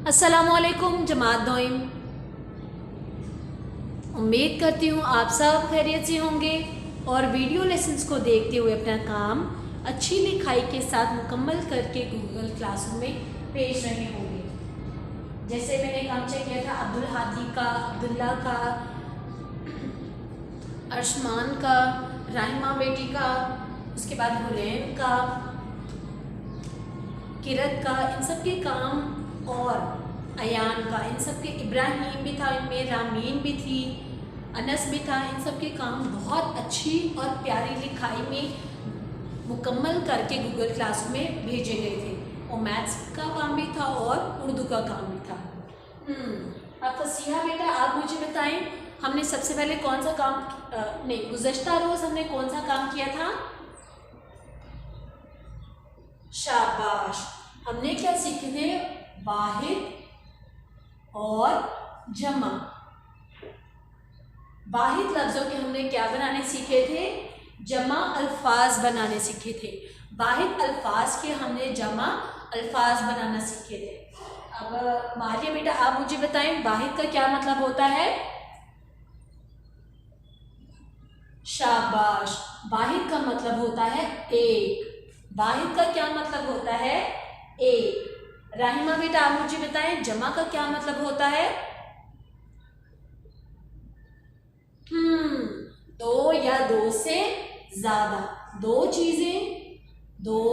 अस्सलामुअलैकुम जमात दोइम। उम्मीद करती हूँ आप सब खैरियत से होंगे और वीडियो लेसन्स को देखते हुए अपना काम अच्छी लिखाई के साथ मुकम्मल करके गूगल क्लासरूम में पेश रहे होंगे। जैसे मैंने काम चेक किया था अब्दुल हादी का, अब्दुल्ला का, अर्शमान का, राहिमा बेटी का, उसके बाद हुरैन का, किरत का, इन सब के काम, और अयान का, इन सब के, इब्राहिम भी था इनमें, रामीन भी थी, अनस भी था, इन सब के काम बहुत अच्छी और प्यारी लिखाई में मुकम्मल करके गूगल क्लासरूम में भेजे गए थे। और मैथ्स का काम भी था और उर्दू का काम भी था। अब फसीहा बेटा आप मुझे बताएं, हमने सबसे पहले कौन सा काम नहीं, गुज़श्ता रोज़ हमने कौन सा काम किया था? शाबाश। हमने क्या सीखे थे? वाहिद और जमा। वाहिद लफ्ज़ों के हमने क्या बनाने सीखे थे? जमा अल्फाज बनाने सीखे थे। वाहिद अल्फाज के हमने जमा अल्फाज बनाना सीखे थे। अब मारिया बेटा आप मुझे बताएं, वाहिद का क्या मतलब होता है? शाबाश। वाहिद का मतलब होता है एक। वाहिद का क्या मतलब होता है? एक। राहिमा बेटा आप मुझे बताएं, जमा का क्या मतलब होता है? दो या दो से ज्यादा। दो चीजें, दो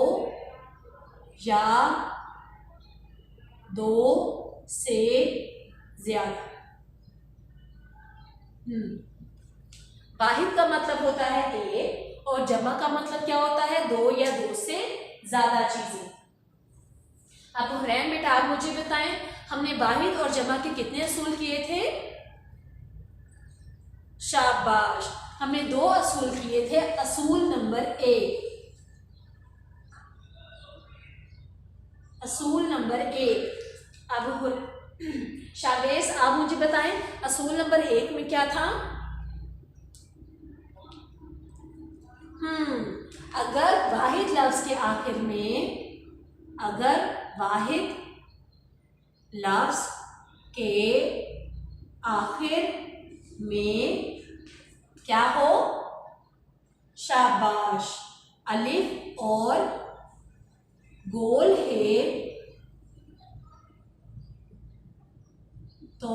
या दो से ज्यादा। वाहिद का मतलब होता है एक और जमा का मतलब क्या होता है? दो या दो से ज्यादा चीजें। अब हुरैन बेटा आप मुझे बताएं, हमने वाहिद और जमा के कितने असूल किए थे? शाबाश। हमने दो असूल किए थे। असूल नंबर एक, असूल नंबर एक। अब शागेस आप मुझे बताएं, असूल नंबर एक में क्या था? अगर वाहिद लफ्ज के आखिर में, अगर वाहिद लफ्ज के आखिर में क्या हो? शाबाश। अलिफ और गोल है तो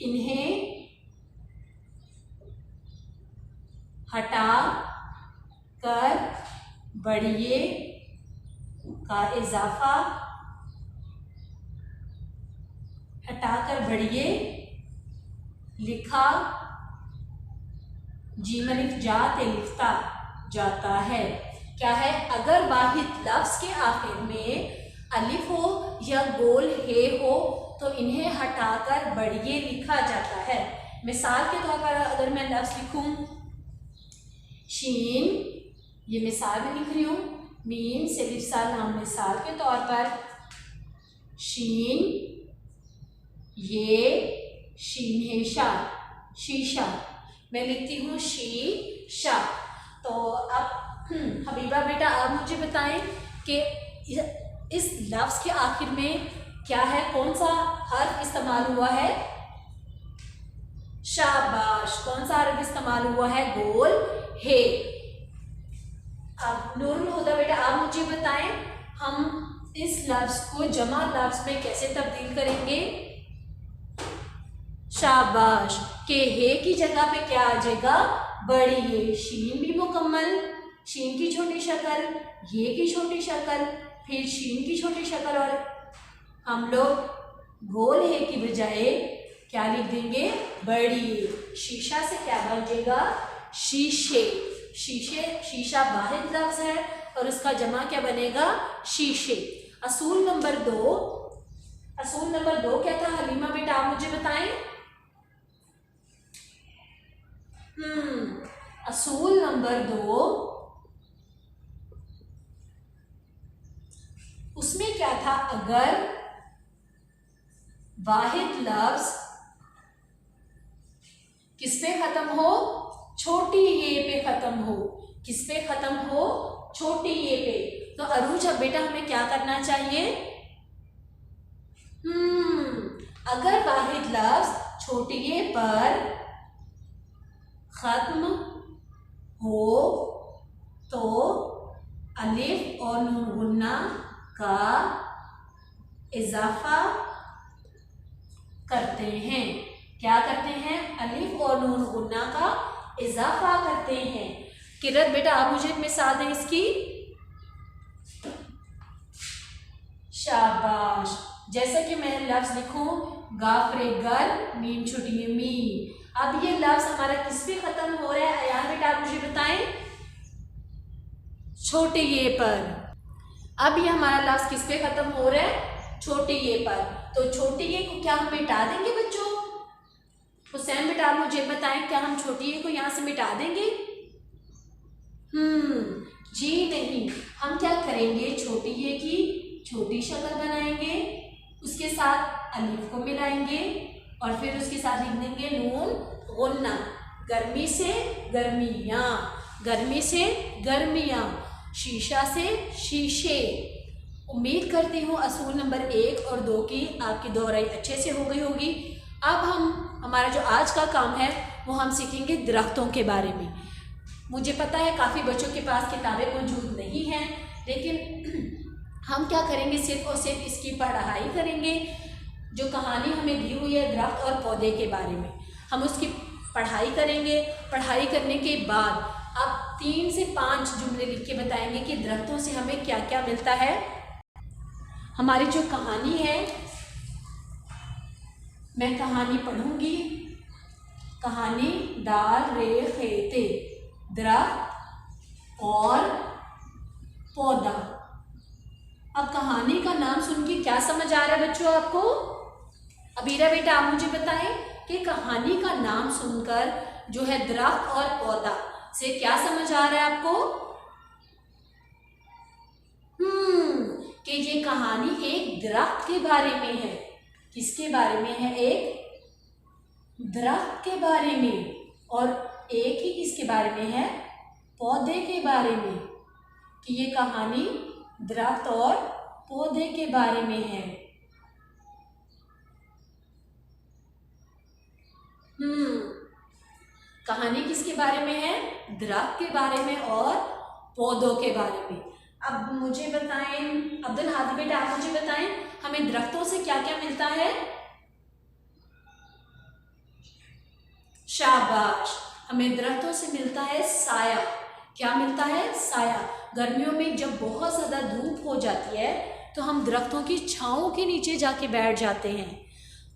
इन्हें हटा कर बढ़िए का इजाफा, हटाकर बढ़िए लिखा जीम अलिफ जा ते लिखता जाता है। क्या है? अगर वाहिद लफ्ज के आखिर में अलिफ हो या गोल हे हो तो इन्हें हटाकर बढ़िए लिखा जाता है। मिसाल के तौर पर अगर मैं लफ्ज लिखूं शीन, ये मिसाल में लिख रही हूं, मीम से लिफ्सा नाम, मिसाल के तौर पर शीन, ये शीन है शा, शीशा। मैं लिखती हूँ शीशा। तो अब हबीबा बेटा आप मुझे बताएं कि इस लफ्ज के आखिर में क्या है, कौन सा हर्फ इस्तेमाल हुआ है? शाबाश। कौन सा हर्फ इस्तेमाल हुआ है? गोल है। अब नूरुल हुदा बेटा आप मुझे बताएं, हम इस लफ्ज को जमा लफ्ज में कैसे तब्दील करेंगे? शाबाश। के हे की जगह पे क्या आ जाएगा? बड़ी ये। शीन भी मुकम्मल, शीन की छोटी शक्ल, ये की छोटी शक्ल, फिर शीन की छोटी शक्ल, और हम लोग गोल है की बजाय क्या लिख देंगे? बड़ी ये। शीशा से क्या बन जाएगा? शीशे। शीशे, शीशा वाहिद लफ्ज है और उसका जमा क्या बनेगा? शीशे। असूल नंबर दो, असूल नंबर दो क्या था? हलीमा बेटा आप मुझे बताएं। असूल नंबर दो, उसमें क्या था? अगर वाहिद लफ्ज किस पे खत्म हो? छोटी ये पे खत्म हो। किस पे खत्म हो? छोटी ये पे। तो अरूज अब बेटा हमें क्या करना चाहिए? अगर वाहिद लफ्ज छोटे ये पर खत्म हो तो अलिफ और नून गुन्ना का इजाफा करते हैं। क्या करते हैं? अलिफ और नून गुन्ना का इजाफा करते हैं। किरत बेटा आप मुझे एक मिसाल दें इसकी। शाबाश। जैसे कि मैं लफ्ज लिखूं गाफरे गर मीम छुटिए मी। अब ये लफ्ज हमारा किस पे खत्म हो रहा है अयान बेटा आप मुझे बताएं? छोटे ये पर। अब ये हमारा लफ्ज किस पे खत्म हो रहा है? छोटे ये पर। तो छोटे ये को क्या हम मिटा देंगे बच्चों? हुसैन बेटा आप मुझे बताएं क्या हम छोटे ये को यहाँ से मिटा देंगे? जी नहीं। हम क्या करेंगे? छोटी ये की छोटी शक्ल बनाएंगे, उसके साथ अलिफ को मिलाएंगे और फिर उसके साथ लिख देंगे नून गुन्ना। गर्मी से गर्मियाँ, गर्मी से गर्मियाँ, शीशा से शीशे। उम्मीद करती हूँ असूल नंबर 1 और 2 की आपकी दोहराई अच्छे से हो गई होगी। अब हमारा जो आज का काम है वो हम सीखेंगे दरख्तों के बारे में। मुझे पता है काफ़ी बच्चों के पास किताबें मौजूद नहीं हैं, लेकिन हम क्या करेंगे? सिर्फ और सिर्फ इसकी पढ़ाई करेंगे। जो कहानी हमें दी हुई है दरख्त और पौधे के बारे में, हम उसकी पढ़ाई करेंगे। पढ़ाई करने के बाद आप 3 से 5 जुमले लिख के बताएंगे कि दरख्तों से हमें क्या क्या मिलता है। हमारी जो कहानी है, मैं कहानी पढ़ूंगी। कहानी दार रे खेते, दरख्त और पौधा। अब कहानी का नाम सुन के क्या समझ आ रहा है बच्चों आपको? अबीरा बेटा आप मुझे बताएं कि कहानी का नाम सुनकर जो है दरख्त और पौधा से क्या समझ आ रहा है आपको? कि ये कहानी एक दरख्त के बारे में है। किसके बारे में है? एक दरख्त के बारे में। और एक ही किसके बारे में है? पौधे के बारे में। कि ये कहानी दरख्त और पौधे के बारे में है। कहानी किसके बारे में है? दरख्त के बारे में और पौधों के बारे में। अब मुझे बताएं अब्दुल हादी बेटा आप मुझे बताएं हमें दरख्तों से क्या क्या मिलता है? शाबाश। हमें दरख्तों से मिलता है साया। क्या मिलता है? साया। गर्मियों में जब बहुत ज़्यादा धूप हो जाती है तो हम दरख्तों की छाँव के नीचे जाके बैठ जाते हैं।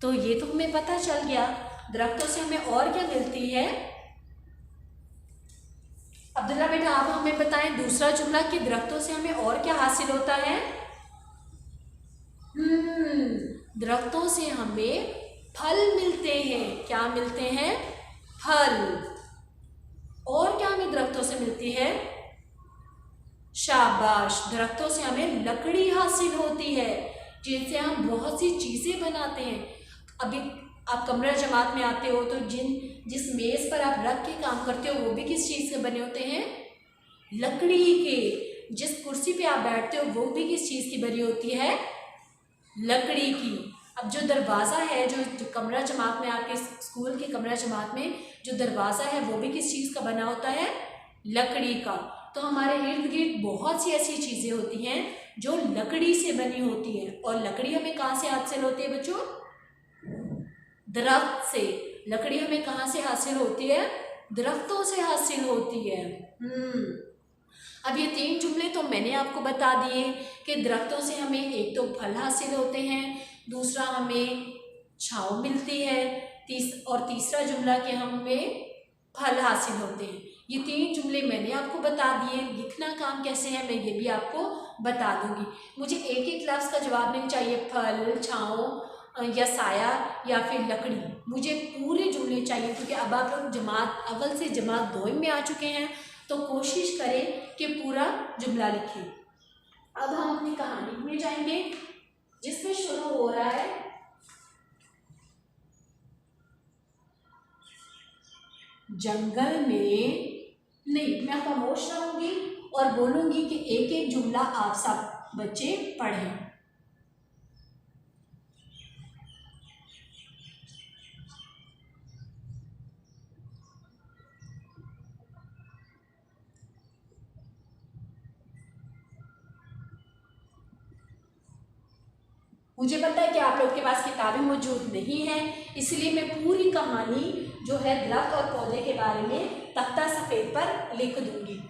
तो ये तो हमें पता चल गया। दरख्तों से हमें और क्या मिलती है? अब्दुल्ला बेटा आप हमें बताएं दूसरा जुमला कि दरख्तों से हमें और क्या हासिल होता है? दरख्तों से हमें फल मिलते हैं। क्या मिलते हैं? फल। और क्या हमें दरख्तों से मिलती है? शाबाश। दरख्तों से हमें लकड़ी हासिल होती है जिनसे हम बहुत सी चीज़ें बनाते हैं। अभी आप कमरा जमात में आते हो तो जिस मेज़ पर आप रख के काम करते हो वो भी किस चीज़ से बने होते हैं? लकड़ी के। जिस कुर्सी पे आप बैठते हो वो भी किस चीज़ की बनी होती है? लकड़ी की। अब जो दरवाज़ा है जो कमरा जमात में आपके स्कूल के कमरा जमात में जो दरवाज़ा है वो भी किस चीज़ का बना होता है? लकड़ी का। तो हमारे इर्द गिर्द बहुत सी ऐसी चीज़ें होती हैं जो लकड़ी से बनी होती है। और लकड़ी हमें कहाँ से हासिल होती है बच्चों? दरख्त से। लकड़ी हमें कहाँ से हासिल होती है? दरख्तों से हासिल होती है। अब ये 3 जुमले तो मैंने आपको बता दिए कि दरख्तों से हमें एक तो फल हासिल होते हैं, दूसरा हमें छाँव मिलती है, तीसरा जुमला कि हमें फल हासिल होते हैं। ये 3 जुमले मैंने आपको बता दिए। लिखना काम कैसे है मैं ये भी आपको बता दूंगी। मुझे एक एक लफ्ज़ का जवाब नहीं चाहिए, फल, छाँव या साया या फिर लकड़ी। मुझे पूरे जुमले चाहिए क्योंकि अब आप लोग जमात अव्वल से जमात दोयम में आ चुके हैं तो कोशिश करें कि पूरा जुमला लिखें। अब हम अपनी कहानी में जाएंगे जिसमें शुरू हो रहा है जंगल में। नहीं, मैं खामोश रहूंगी और बोलूंगी कि एक एक जुमला आप सब बच्चे पढ़ें। मुझे पता है कि आप लोग के पास किताबें मौजूद नहीं हैं, इसलिए मैं पूरी कहानी जो है दरख्त और पौधे के बारे में तख्ता सफ़ेद पर लिख दूंगी।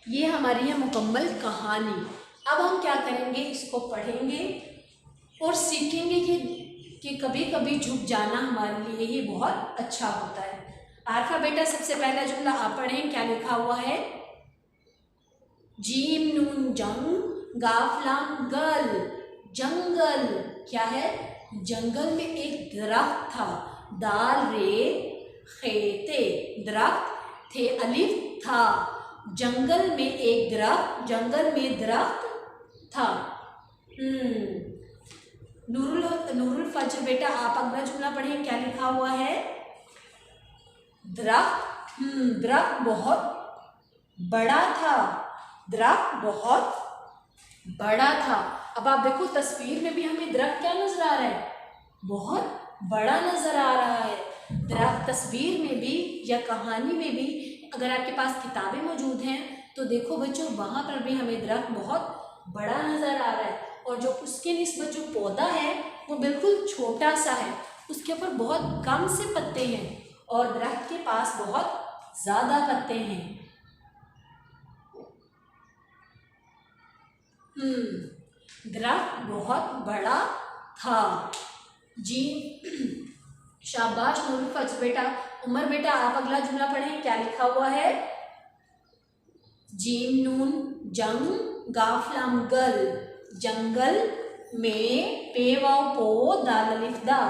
ये हमारी है मुकम्मल कहानी। अब हम क्या करेंगे, इसको पढ़ेंगे और सीखेंगे कि कभी कभी झुक जाना हमारे लिए ही बहुत अच्छा होता है। आरफा बेटा सबसे पहला जुमला आप पढ़ें, क्या लिखा हुआ है? जीम नून जंग गाफ लाम गल, जंगल क्या है? जंगल में एक दरख्त था। दाल रे खेते, दरख्त थे अलिफ था। जंगल में एक दरख्त, जंगल में दरख्त था। नूरुल फजर बेटा आप अगला जुमला पढ़ें, क्या लिखा हुआ है? दरख्त दरख्त बहुत बड़ा था, दरख्त बहुत बड़ा था। अब आप देखो तस्वीर में भी हमें दरख्त क्या नजर आ रहा है? बहुत बड़ा नजर आ रहा है। दरख्त तस्वीर में भी या कहानी में भी, अगर आपके पास किताबें मौजूद हैं तो देखो बच्चों वहाँ पर भी हमें दरख्त बहुत बड़ा नजर आ रहा है। और जो उसके निस्बत जो पौधा है वो बिल्कुल छोटा सा है, उसके ऊपर बहुत कम से पत्ते हैं और दरख्त के पास बहुत ज़्यादा पत्ते हैं। दरख्त बहुत बड़ा था। जी शाबाश नूरुल फजर बेटा। उमर बेटा आप अगला जुमला पढ़ें, क्या लिखा हुआ है? जीम नून जंग गाफ लाम गल, जंगल में पे वाव पो दाल अलिफ दा,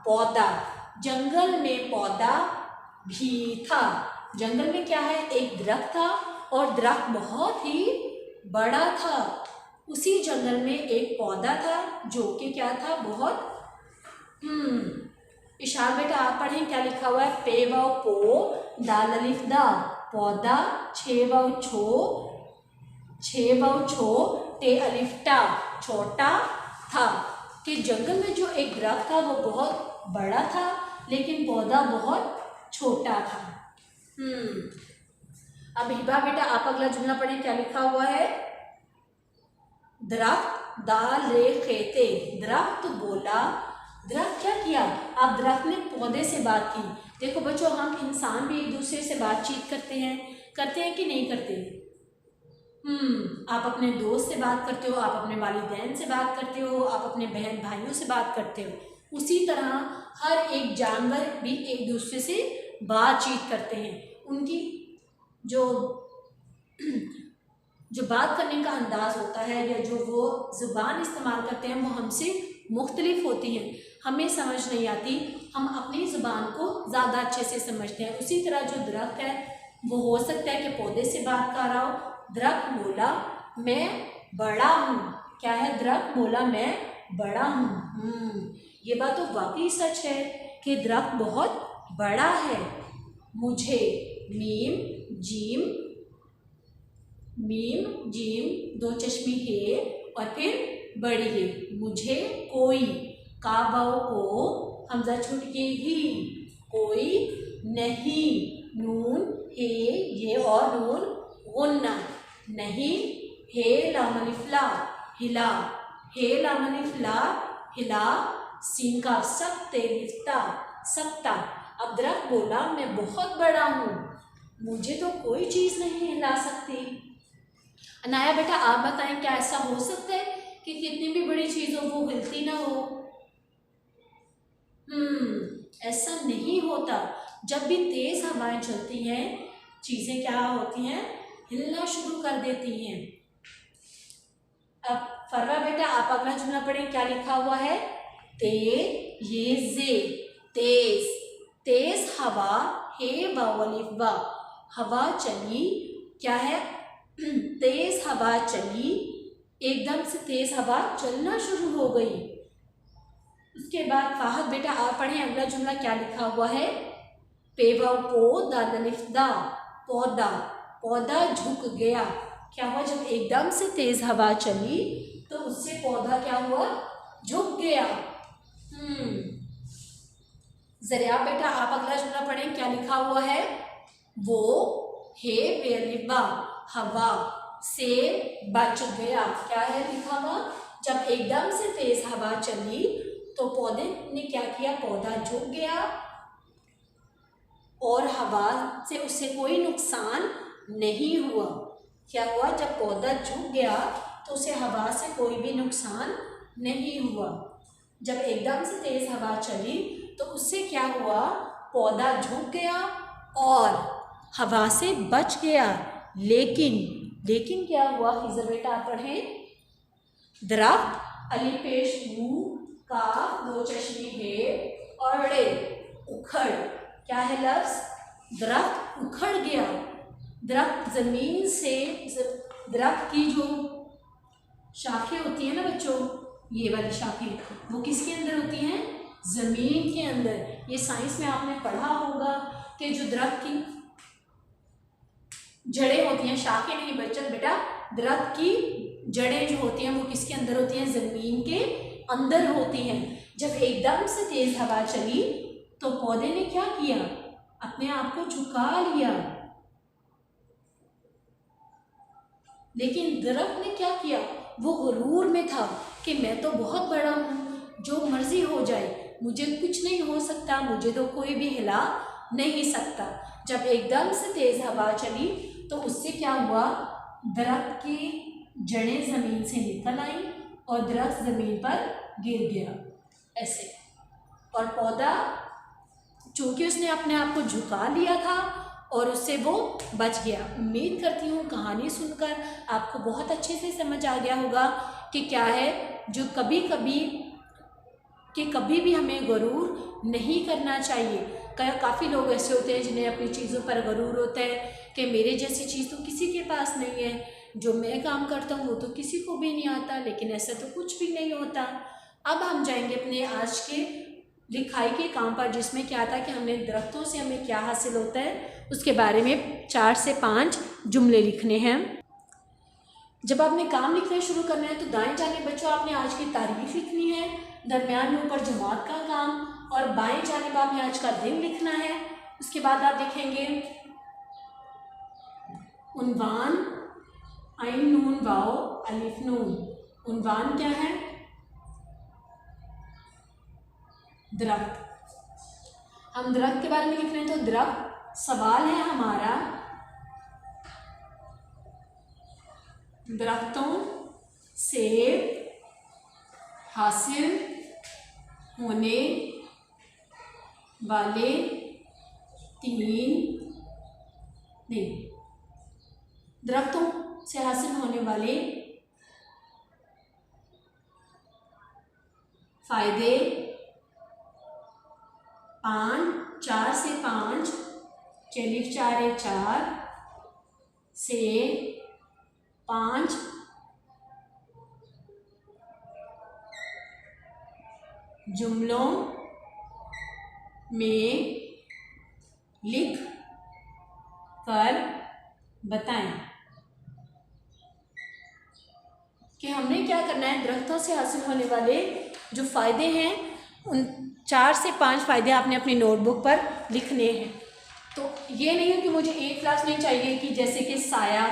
पौधा। जंगल में पौधा भी था। जंगल में क्या है? एक दरख्त था और दरख्त बहुत ही बड़ा था। उसी जंगल में एक पौधा था जो कि क्या था? बहुत इशार बेटा आप पढ़ें, क्या लिखा हुआ है? पे वाव पो दाल अलिफ दा, पौधा छे वाव छो टे अलिफ टा, छोटा था। कि जंगल में जो एक दरख्त था वो बहुत बड़ा था लेकिन पौधा बहुत छोटा था। अब हिबा बेटा आप अगला जुमला पढ़ें, क्या लिखा हुआ है? दरख्त दाल रे खेते, दरख्त बोला। दरख्त क्या किया? आप दरख्त ने पौधे से बात की। देखो बच्चों हम इंसान भी एक दूसरे से बातचीत करते हैं कि नहीं करते? आप अपने दोस्त से बात करते हो, आप अपने वालिदैन से बात करते हो, आप अपने बहन भाइयों से बात करते हो। उसी तरह हर एक जानवर भी एक दूसरे से बातचीत करते हैं। उनकी जो बात करने का अंदाज़ होता है या जो वो ज़ुबान इस्तेमाल करते हैं वो हमसे मुख्तलिफ होती हैं, हमें समझ नहीं आती। हम अपनी ज़ुबान को ज़्यादा अच्छे से समझते हैं। उसी तरह जो दरख्त है वो हो सकता है कि पौधे से बात कर रहा हो। दरख्त बोला मैं बड़ा हूँ। क्या है? दरख्त बोला मैं बड़ा हूँ। ये बात तो वाकई सच है कि दरख्त बहुत बड़ा है। मुझे, मीम जीम दो चश्मी है और फिर बड़ी है। मुझे कोई, का वाव को हमजा छूट के ही, कोई नहीं, नून है ये और नून गुन्ना, नहीं, हे लाम अलिफ ला, हिला, हे लाम अलिफ ला, हिला, सीन का सख्त लिफ्ता, सकता। अब दरख्त बोला मैं बहुत बड़ा हूँ, मुझे तो कोई चीज़ नहीं हिला सकती। अनाया बेटा आप बताएं क्या ऐसा हो सकता है कि कितनी भी बड़ी चीज़ हो वो हिलती ना हो? ऐसा नहीं होता। जब भी तेज़ हवाएं चलती हैं चीज़ें क्या होती हैं, हिलना शुरू कर देती हैं। अब फरवा बेटा आप अगला जुमला पढ़ें, क्या लिखा हुआ है? ये जे, तेज, तेज हवा, हे बावलिफा, हवा चली, क्या है? तेज हवा चली, एकदम से तेज हवा चलना शुरू हो गई। उसके बाद फाहद बेटा आप पढ़ें अगला जुमला, क्या लिखा हुआ है? पेवा पो दालिफ्दा, पौधा, पौधा झुक गया। क्या हुआ? जब एकदम से तेज हवा चली तो उससे पौधा क्या हुआ? झुक गया। जरिया बेटा आप अगला जुमला पढ़ें, क्या लिखा हुआ है? वो हे बेलिबा, हवा से बच गया। क्या है लिखा हुआ? जब एकदम से तेज हवा चली तो पौधे ने क्या किया? पौधा झुक गया और हवा से उसे कोई नुकसान नहीं हुआ। क्या हुआ? जब पौधा झुक गया तो उसे हवा से कोई भी नुकसान नहीं हुआ। जब एकदम से तेज हवा चली तो उससे क्या हुआ? पौधा झुक गया और हवा से बच गया। लेकिन क्या हुआ? खिज़र बेटा आप पढ़ें, दरख्त अली पेश मुँह का दो चश्मे है और अड़े उखड़, क्या है लफ्ज़? दरख्त उखड़ गया। दरख्त ज़मीन से, दरख्त की जो शाखें होती हैं ना बच्चों, ये वाली शाखें, वो किसके अंदर होती हैं? ज़मीन के अंदर। ये साइंस में आपने पढ़ा होगा कि जो दरख्त की जड़ें होती हैं, शाखें नहीं बच्चों बेटा, दरख्त की जड़ें जो होती हैं वो किसके अंदर होती हैं? ज़मीन के अंदर होती हैं। जब एकदम से तेज हवा चली तो पौधे ने क्या किया? अपने आप को झुका लिया। लेकिन दरख्त ने क्या किया? वो गुरूर में था कि मैं तो बहुत बड़ा हूँ, जो मर्जी हो जाए, मुझे कुछ नहीं हो सकता, मुझे तो कोई भी हिला नहीं सकता। जब एकदम से तेज हवा चली तो उससे क्या हुआ? दरख्त की जड़ें ज़मीन से निकल आई और दरख्त ज़मीन पर गिर गया ऐसे। और पौधा चूँकि उसने अपने आप को झुका लिया था और उससे वो बच गया। उम्मीद करती हूँ कहानी सुनकर आपको बहुत अच्छे से समझ आ गया होगा कि क्या है जो कभी भी हमें गरूर नहीं करना चाहिए। काफ़ी लोग ऐसे होते हैं जिन्हें अपनी चीज़ों पर गरूर होता है कि मेरे जैसी चीज़ तो किसी के पास नहीं है, जो मैं काम करता हूँ वो तो किसी को भी नहीं आता। लेकिन ऐसा तो कुछ भी नहीं होता। अब हम जाएंगे अपने आज के लिखाई के काम पर, जिसमें क्या था कि हमने दरख्तों से हमें क्या हासिल होता है उसके बारे में 4 से 5 जुमले लिखने हैं। जब आपने काम लिखना शुरू करना है तो दाएं जाने बच्चों आपने आज की तारीफ लिखनी है, दरमियान में ऊपर जमात का काम, और बाएं जानिब आपने आज का दिन लिखना है। उसके बाद आप लिखेंगे उन्वान, आइन नून वाओ अलिफ नून। उन्वान क्या है? दरख्त। हम दरख्त के बारे में लिख रहे हैं तो दरख्त सवाल है हमारा, दरख्तों से हासिल होने वाले दरख्तों से हासिल होने वाले फायदे 4 से 5 चलिफ 4 4 से 5 जुमलों में लिख कर बताएं कि हमने क्या करना है। दरख्तों से हासिल होने वाले जो फ़ायदे हैं उन 4 से 5 फ़ायदे आपने अपनी नोटबुक पर लिखने हैं। तो ये नहीं है कि मुझे एक लफ्ज़ नहीं चाहिए कि जैसे कि साया,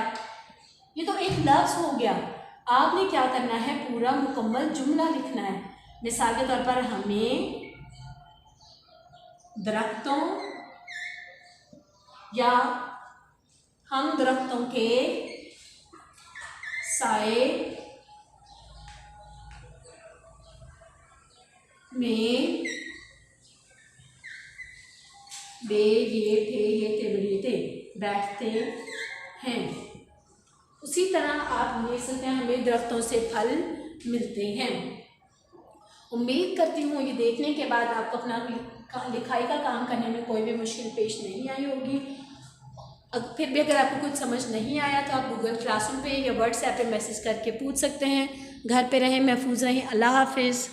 ये तो एक लफ्ज़ हो गया। आपने क्या करना है, पूरा मुकम्मल जुमला लिखना है। मिसाल के तौर पर हमें दरख्तों या हम दरख्तों के साए में बे ये थे ये थे बड़े थे बैठते हैं। उसी तरह आप लिख सकते हैं हमें दरख्तों से फल मिलते हैं। उम्मीद करती हूँ ये देखने के बाद आपको अपना लिखाई का काम करने में कोई भी मुश्किल पेश नहीं आई होगी। फिर भी अगर आपको कुछ समझ नहीं आया तो आप गूगल क्लासरूम पे या व्हाट्सएप पे मैसेज करके पूछ सकते हैं। घर पे रहें, महफूज रहें। अल्लाह हाफिज़।